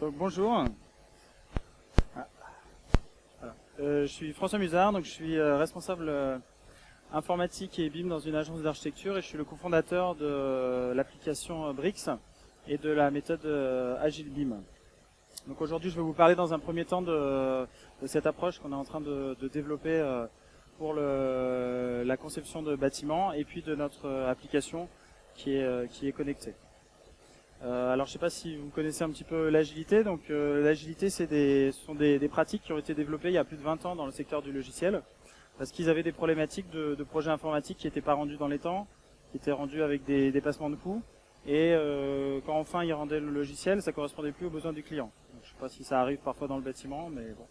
Donc bonjour. Ah, voilà. Je suis François Musard, donc je suis responsable informatique et BIM dans une agence d'architecture et je suis le cofondateur de l'application Brix et de la méthode Agile BIM. Donc aujourd'hui je vais vous parler dans un premier temps de cette approche qu'on est en train de développer pour la conception de bâtiments et puis de notre application qui est connectée. Alors je ne sais pas si vous connaissez un petit peu l'agilité. Donc l'agilité ce sont des pratiques qui ont été développées il y a plus de 20 ans dans le secteur du logiciel parce qu'ils avaient des problématiques de projets informatiques qui n'étaient pas rendus dans les temps, qui étaient rendus avec des dépassements de coûts et quand enfin ils rendaient le logiciel, ça correspondait plus aux besoins du client. Donc, je ne sais pas si ça arrive parfois dans le bâtiment, mais bon.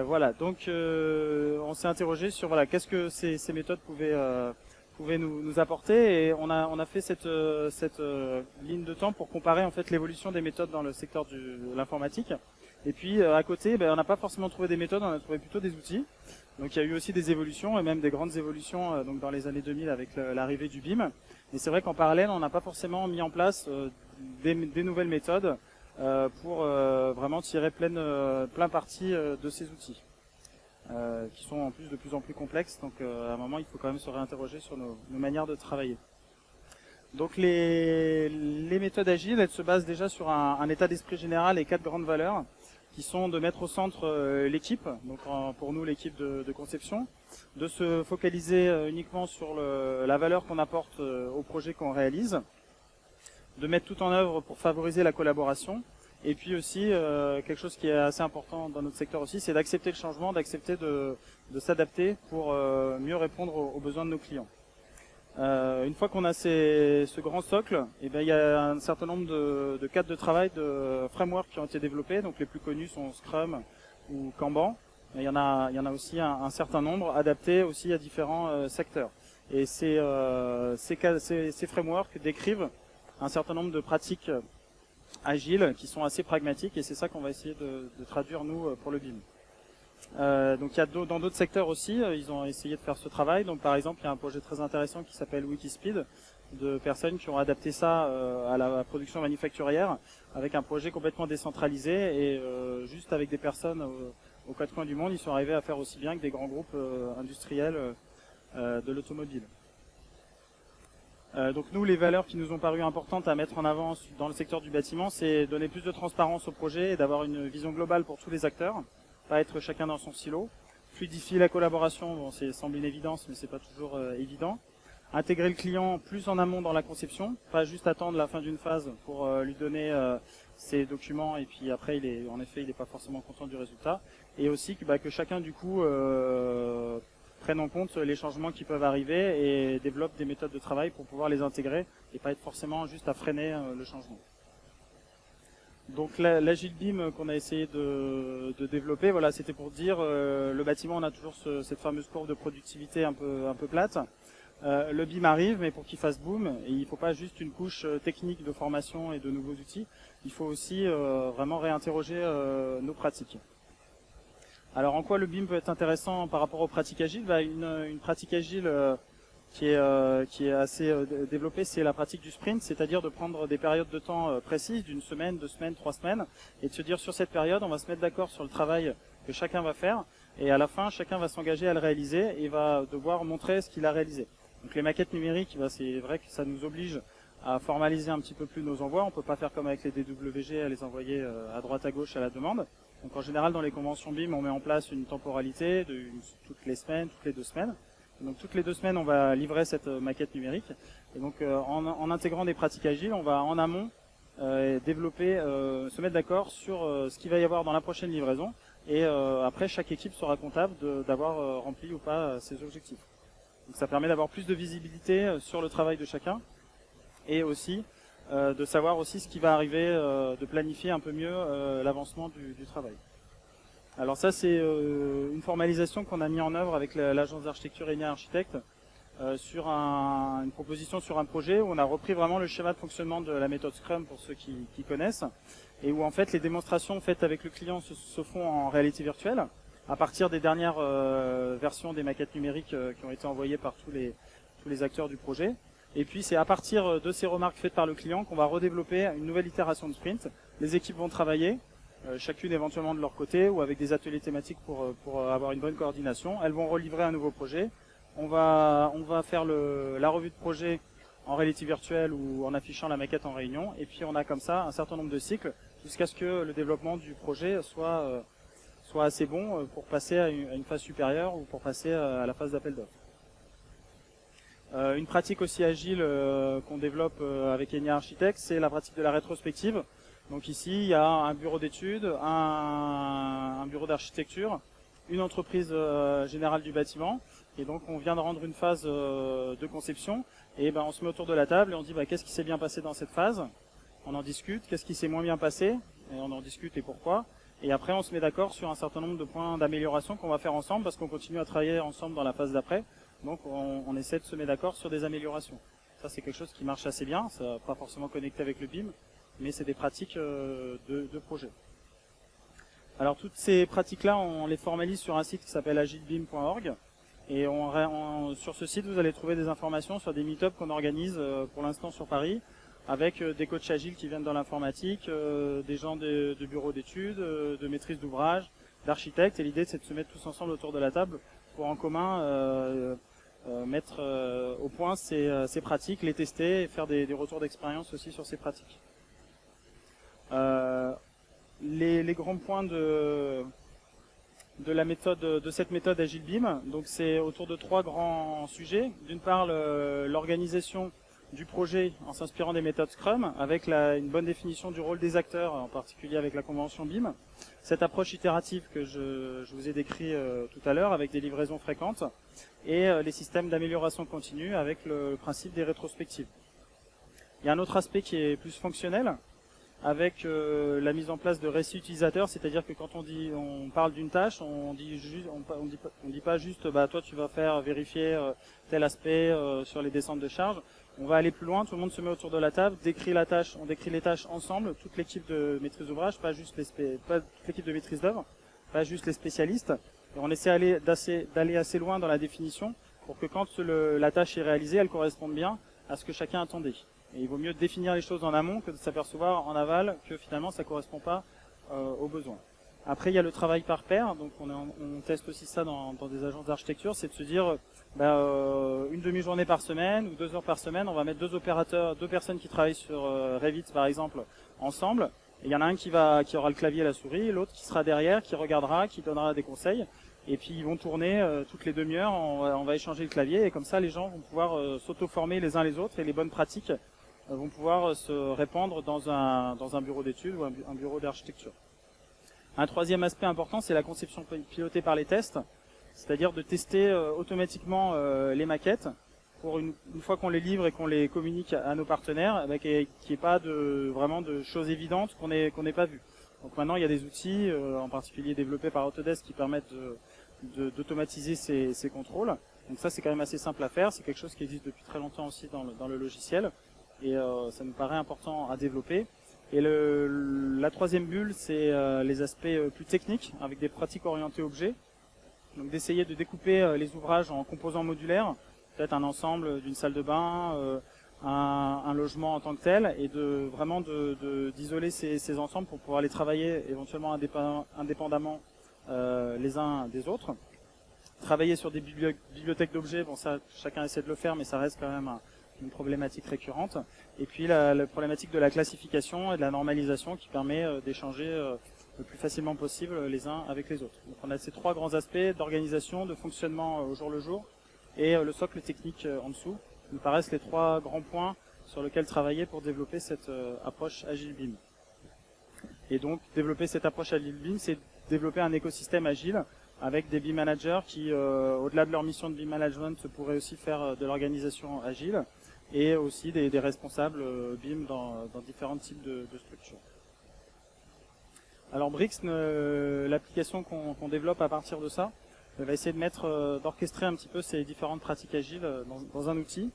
Voilà, donc on s'est interrogé sur qu'est-ce que ces méthodes pouvaient nous apporter, et on a fait cette ligne de temps pour comparer en fait l'évolution des méthodes dans le secteur de l'informatique. Et puis à côté, on n'a pas forcément trouvé des méthodes, on a trouvé plutôt des outils. Donc il y a eu aussi des évolutions et même des grandes évolutions donc dans les années 2000 avec l'arrivée du BIM. Et c'est vrai qu'en parallèle, on n'a pas forcément mis en place des nouvelles méthodes pour vraiment tirer plein parti de ces outils. Qui sont en plus de plus en plus complexes, donc à un moment il faut quand même se réinterroger sur nos manières de travailler. Donc les méthodes agiles, elles se basent déjà sur un état d'esprit général et 4 grandes valeurs qui sont de mettre au centre l'équipe, donc pour nous l'équipe de conception, de se focaliser uniquement sur la valeur qu'on apporte au projet qu'on réalise, de mettre tout en œuvre pour favoriser la collaboration. Et puis aussi, quelque chose qui est assez important dans notre secteur aussi, c'est d'accepter le changement, d'accepter de s'adapter pour mieux répondre aux besoins de nos clients. Une fois qu'on a ce grand socle, il y a un certain nombre de cadres de travail, de frameworks qui ont été développés. Donc les plus connus sont Scrum ou Kanban. Mais il y en a aussi un certain nombre adaptés aussi à différents secteurs. Et ces frameworks décrivent un certain nombre de pratiques agiles qui sont assez pragmatiques, et c'est ça qu'on va essayer de traduire nous pour le BIM. Donc il y a dans d'autres secteurs aussi, ils ont essayé de faire ce travail. Donc par exemple, il y a un projet très intéressant qui s'appelle Wikispeed, de personnes qui ont adapté ça à la production manufacturière avec un projet complètement décentralisé et juste avec des personnes aux quatre coins du monde, ils sont arrivés à faire aussi bien que des grands groupes industriels de l'automobile. Donc nous, les valeurs qui nous ont paru importantes à mettre en avant dans le secteur du bâtiment, c'est donner plus de transparence au projet et d'avoir une vision globale pour tous les acteurs, pas être chacun dans son silo. Fluidifier la collaboration, bon, ça semble une évidence, mais c'est pas toujours évident. Intégrer le client plus en amont dans la conception, pas juste attendre la fin d'une phase pour lui donner ses documents et puis après, en effet, il n'est pas forcément content du résultat. Et aussi que chacun du coup prennent en compte les changements qui peuvent arriver et développent des méthodes de travail pour pouvoir les intégrer et pas être forcément juste à freiner le changement. Donc l'Agile BIM qu'on a essayé de développer, voilà, c'était pour dire le bâtiment, on a toujours cette fameuse courbe de productivité un peu plate. Le BIM arrive, mais pour qu'il fasse boom, et il ne faut pas juste une couche technique de formation et de nouveaux outils, il faut aussi vraiment réinterroger nos pratiques. Alors en quoi le BIM peut être intéressant par rapport aux pratiques agiles? Une pratique agile qui est assez développée, c'est la pratique du sprint, c'est-à-dire de prendre des périodes de temps précises, d'une semaine, 2 semaines, 3 semaines, et de se dire sur cette période, on va se mettre d'accord sur le travail que chacun va faire, et à la fin, chacun va s'engager à le réaliser et va devoir montrer ce qu'il a réalisé. Donc les maquettes numériques, c'est vrai que ça nous oblige à formaliser un petit peu plus nos envois. On ne peut pas faire comme avec les DWG, à les envoyer à droite à gauche à la demande. Donc en général, dans les conventions BIM, on met en place une temporalité de toutes les semaines, toutes les 2 semaines. Donc toutes les 2 semaines, on va livrer cette maquette numérique. Et donc en intégrant des pratiques agiles, on va en amont développer, se mettre d'accord sur ce qu'il va y avoir dans la prochaine livraison. Et après, chaque équipe sera comptable d'avoir rempli ou pas ses objectifs. Donc ça permet d'avoir plus de visibilité sur le travail de chacun et aussi de savoir aussi ce qui va arriver, de planifier un peu mieux l'avancement du travail. Alors ça, c'est une formalisation qu'on a mis en œuvre avec l'agence d'architecture Enia Architecte sur une proposition sur un projet où on a repris vraiment le schéma de fonctionnement de la méthode Scrum pour ceux qui connaissent, et où en fait les démonstrations faites avec le client se font en réalité virtuelle à partir des dernières versions des maquettes numériques qui ont été envoyées par tous les acteurs du projet. Et puis c'est à partir de ces remarques faites par le client qu'on va redévelopper une nouvelle itération de sprint. Les équipes vont travailler, chacune éventuellement de leur côté ou avec des ateliers thématiques pour avoir une bonne coordination. Elles vont relivrer un nouveau projet. On va faire la revue de projet en réalité virtuelle ou en affichant la maquette en réunion. Et puis on a comme ça un certain nombre de cycles jusqu'à ce que le développement du projet soit assez bon pour passer à une phase supérieure ou pour passer à la phase d'appel d'offres. Une pratique aussi agile qu'on développe avec Enya Architects, c'est la pratique de la rétrospective. Donc ici, il y a un bureau d'études, un bureau d'architecture, une entreprise générale du bâtiment. Et donc, on vient de rendre une phase de conception. Et ben, on se met autour de la table et on dit qu'est-ce qui s'est bien passé dans cette phase. On en discute. Qu'est-ce qui s'est moins bien passé. Et on en discute et pourquoi. Et après, on se met d'accord sur un certain nombre de points d'amélioration qu'on va faire ensemble parce qu'on continue à travailler ensemble dans la phase d'après. Donc, on essaie de se mettre d'accord sur des améliorations. Ça, c'est quelque chose qui marche assez bien. Ça va pas forcément connecté avec le BIM, mais c'est des pratiques de projet. Alors, toutes ces pratiques-là, on les formalise sur un site qui s'appelle agilebim.org. Et sur ce site, vous allez trouver des informations sur des meet-ups qu'on organise pour l'instant sur Paris, avec des coachs agiles qui viennent dans l'informatique, des gens de bureaux d'études, de maîtrise d'ouvrage, d'architectes. Et l'idée, c'est de se mettre tous ensemble autour de la table pour en commun mettre au point ces pratiques, les tester et faire des retours d'expérience aussi sur ces pratiques. Les grands points de cette méthode Agile BIM, donc c'est autour de 3 grands sujets. D'une part, l'organisation du projet en s'inspirant des méthodes Scrum, avec une bonne définition du rôle des acteurs, en particulier avec la convention BIM. Cette approche itérative que je vous ai décrit tout à l'heure, avec des livraisons fréquentes, et les systèmes d'amélioration continue avec le principe des rétrospectives. Il y a un autre aspect qui est plus fonctionnel, avec la mise en place de récits utilisateurs, c'est-à-dire que quand on parle d'une tâche, on dit pas juste toi tu vas faire vérifier tel aspect sur les descentes de charge. On va aller plus loin, tout le monde se met autour de la table, décrit la tâche, on décrit les tâches ensemble, toute l'équipe de maîtrise d'ouvrage, pas toute l'équipe de maîtrise d'œuvre, pas juste les spécialistes. Et on essaie d'aller assez loin dans la définition pour que quand la tâche est réalisée, elle corresponde bien à ce que chacun attendait. Et il vaut mieux définir les choses en amont que de s'apercevoir en aval que finalement ça correspond pas aux besoins. Après, il y a le travail par pair, donc on teste aussi ça dans des agences d'architecture, c'est de se dire une demi-journée par semaine ou 2 heures par semaine, on va mettre 2 personnes qui travaillent sur Revit par exemple ensemble. Et il y en a un qui aura le clavier et la souris, l'autre qui sera derrière, qui regardera, qui donnera des conseils. Et puis ils vont tourner toutes les demi-heures, on va échanger le clavier et comme ça les gens vont pouvoir s'auto-former les uns les autres et les bonnes pratiques vont pouvoir se répandre dans un bureau d'études ou un bureau d'architecture. Un troisième aspect important, c'est la conception pilotée par les tests, c'est-à-dire de tester automatiquement les maquettes pour une fois qu'on les livre et qu'on les communique à nos partenaires, qu'il n'y ait pas vraiment de choses évidentes qu'on n'ait pas vues. Donc maintenant, il y a des outils, en particulier développés par Autodesk, qui permettent d'automatiser ces contrôles. Donc ça, c'est quand même assez simple à faire. C'est quelque chose qui existe depuis très longtemps aussi dans le logiciel. Et ça nous paraît important à développer. Et la troisième bulle, c'est les aspects plus techniques, avec des pratiques orientées objets. Donc d'essayer de découper les ouvrages en composants modulaires, peut-être un ensemble d'une salle de bain, un logement en tant que tel, et d'isoler ces ensembles pour pouvoir les travailler éventuellement indépendamment les uns des autres. Travailler sur des bibliothèques d'objets, bon ça chacun essaie de le faire, mais ça reste quand même une problématique récurrente. Et puis la problématique de la classification et de la normalisation qui permet d'échanger le plus facilement possible les uns avec les autres. Donc on a ces 3 grands aspects d'organisation, de fonctionnement au jour le jour, et le socle technique en dessous. Nous paraissent les 3 grands points sur lesquels travailler pour développer cette approche Agile BIM. Et donc développer cette approche Agile BIM, c'est développer un écosystème agile avec des BIM managers qui, au-delà de leur mission de BIM management, pourraient aussi faire de l'organisation agile, et aussi des responsables BIM dans différents types de structures. Alors Brix, l'application qu'on développe à partir de ça, va essayer d'orchestrer un petit peu ces différentes pratiques agiles dans un outil.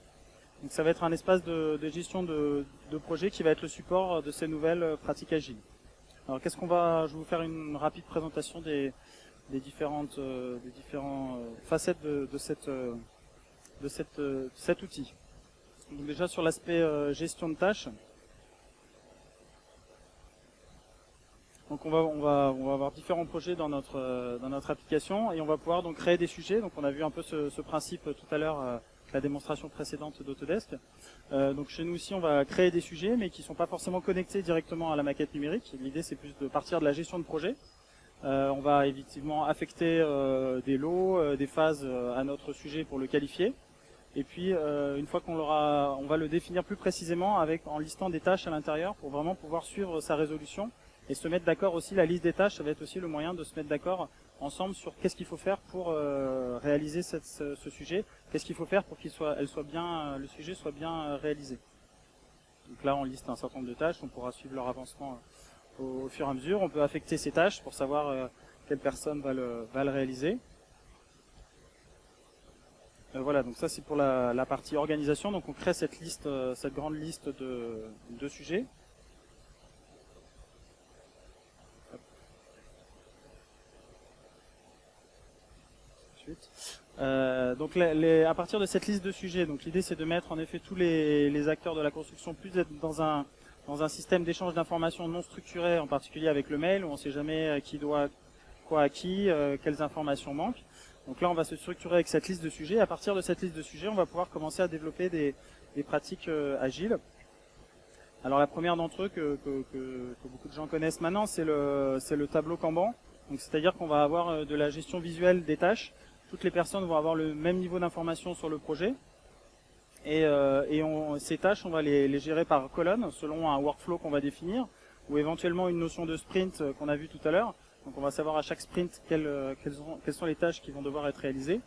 Donc ça va être un espace de gestion de projet qui va être le support de ces nouvelles pratiques agiles. Alors je vais vous faire une rapide présentation des différentes facettes de cet outil. Donc déjà sur l'aspect gestion de tâches. Donc on va avoir différents projets dans notre application et on va pouvoir donc créer des sujets. Donc on a vu un peu ce principe tout à l'heure, la démonstration précédente d'Autodesk. Donc chez nous aussi on va créer des sujets mais qui sont pas forcément connectés directement à la maquette numérique. L'idée c'est plus de partir de la gestion de projet. On va effectivement affecter des lots, des phases à notre sujet pour le qualifier. Et puis une fois qu'on l'aura, on va le définir plus précisément en listant des tâches à l'intérieur pour vraiment pouvoir suivre sa résolution et se mettre d'accord aussi. La liste des tâches, ça va être aussi le moyen de se mettre d'accord ensemble sur qu'est-ce qu'il faut faire pour réaliser ce sujet, qu'est-ce qu'il faut faire pour le sujet soit bien réalisé. Donc là on liste un certain nombre de tâches, on pourra suivre leur avancement au fur et à mesure. On peut affecter ces tâches pour savoir quelle personne va le réaliser. Voilà, donc ça c'est pour la partie organisation. Donc on crée cette grande liste de sujets. Donc à partir de cette liste de sujets, donc l'idée c'est de mettre en effet tous les acteurs de la construction plus être dans un système d'échange d'informations non structuré, en particulier avec le mail où on ne sait jamais qui doit quoi à qui, quelles informations manquent. Donc là on va se structurer avec cette liste de sujets. À partir de cette liste de sujets, on va pouvoir commencer à développer des pratiques agiles. Alors la première d'entre eux que beaucoup de gens connaissent maintenant, c'est le tableau Kanban. Donc c'est-à-dire qu'on va avoir de la gestion visuelle des tâches. Toutes les personnes vont avoir le même niveau d'information sur le projet. Et ces tâches, on va les gérer par colonne, selon un workflow qu'on va définir, ou éventuellement une notion de sprint qu'on a vu tout à l'heure. Donc on va savoir à chaque sprint quelles sont les tâches qui vont devoir être réalisées.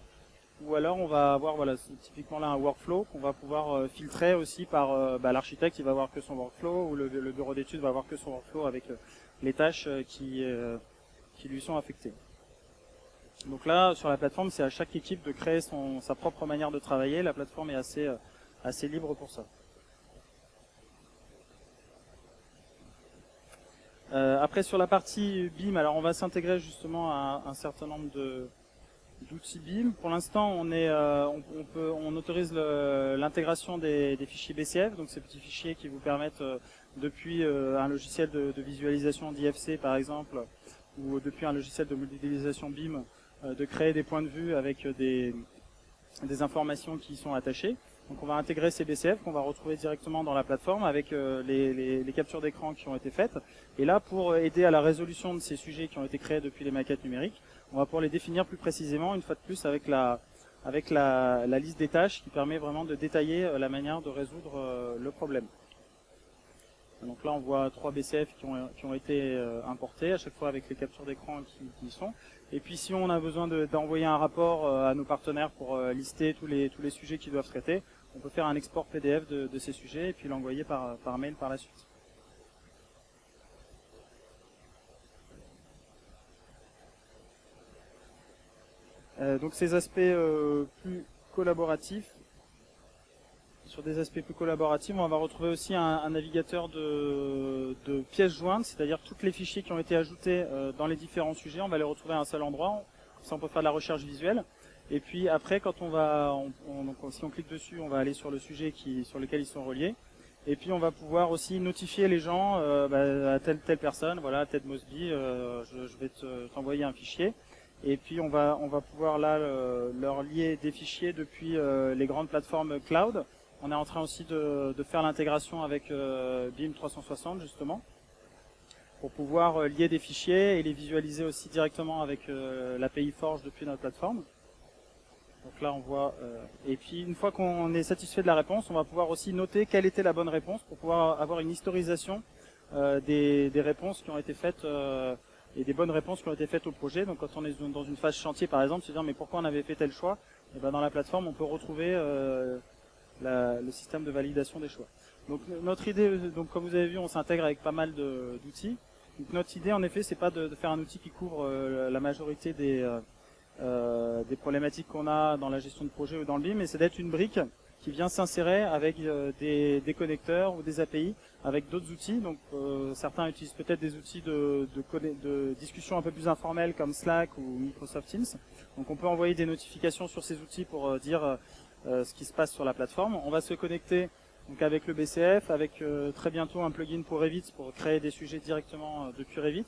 Ou alors on va avoir typiquement là un workflow qu'on va pouvoir filtrer aussi par l'architecte, il va avoir que son workflow, ou le bureau d'études va avoir que son workflow avec les tâches qui lui sont affectées. Donc là, sur la plateforme, c'est à chaque équipe de créer sa propre manière de travailler. La plateforme est assez libre pour ça. Après, sur la partie BIM, alors on va s'intégrer justement à un certain nombre d'outils BIM. Pour l'instant, on autorise l'intégration des fichiers BCF, donc ces petits fichiers qui vous permettent depuis un logiciel de visualisation d'IFC par exemple, ou depuis un logiciel de modélisation BIM, de créer des points de vue avec des informations qui y sont attachées. Donc on va intégrer ces BCF qu'on va retrouver directement dans la plateforme avec les captures d'écran qui ont été faites. Et là, pour aider à la résolution de ces sujets qui ont été créés depuis les maquettes numériques, on va pouvoir les définir plus précisément, une fois de plus, avec la liste des tâches qui permet vraiment de détailler la manière de résoudre le problème. Donc là, on voit 3 BCF qui ont été importés, à chaque fois avec les captures d'écran qui y sont. Et puis si on a besoin d'envoyer un rapport à nos partenaires pour lister tous les sujets qu'ils doivent traiter, on peut faire un export PDF de ces sujets et puis l'envoyer par mail par la suite. Donc ces aspects plus collaboratifs. Sur des aspects plus collaboratifs, on va retrouver aussi un navigateur de pièces jointes, c'est-à-dire tous les fichiers qui ont été ajoutés dans les différents sujets, on va les retrouver à un seul endroit. Comme ça, on peut faire de la recherche visuelle. Et puis après, quand si on clique dessus, on va aller sur le sujet sur lequel ils sont reliés. Et puis on va pouvoir aussi notifier les gens à telle personne, voilà, Ted Mosby, je vais t'envoyer un fichier. Et puis on va pouvoir là leur lier des fichiers depuis les grandes plateformes cloud. On est en train aussi de faire l'intégration avec BIM 360 justement, pour pouvoir lier des fichiers et les visualiser aussi directement avec l'API Forge depuis notre plateforme. Donc là on voit, et puis une fois qu'on est satisfait de la réponse, on va pouvoir aussi noter quelle était la bonne réponse pour pouvoir avoir une historisation des réponses qui ont été faites et des bonnes réponses qui ont été faites au projet. Donc quand on est dans une phase chantier par exemple, se dire mais pourquoi on avait fait tel choix, et ben dans la plateforme on peut retrouver le système de validation des choix. Donc notre idée, donc comme vous avez vu, on s'intègre avec pas mal d'outils. Donc notre idée en effet, c'est pas de faire un outil qui couvre la majorité des problématiques qu'on a dans la gestion de projet ou dans le BIM, mais c'est d'être une brique qui vient s'insérer avec des connecteurs ou des API avec d'autres outils. Donc certains utilisent peut-être des outils de discussion un peu plus informels comme Slack ou Microsoft Teams. Donc on peut envoyer des notifications sur ces outils pour dire ce qui se passe sur la plateforme. On va se connecter donc avec le BCF, avec très bientôt un plugin pour Revit pour créer des sujets directement depuis Revit.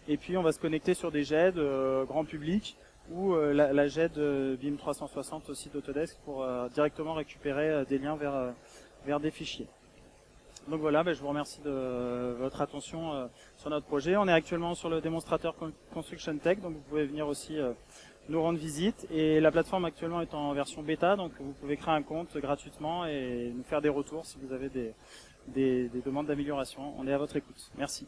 Et puis on va se connecter sur des GED grand public ou la GED BIM 360 aussi d'Autodesk pour directement récupérer des liens vers des fichiers. Donc voilà, je vous remercie de votre attention sur notre projet. On est actuellement sur le démonstrateur Construction Tech, donc vous pouvez venir aussi nous rendre visite. Et la plateforme actuellement est en version bêta, donc vous pouvez créer un compte gratuitement et nous faire des retours si vous avez des demandes d'amélioration. On est à votre écoute. Merci.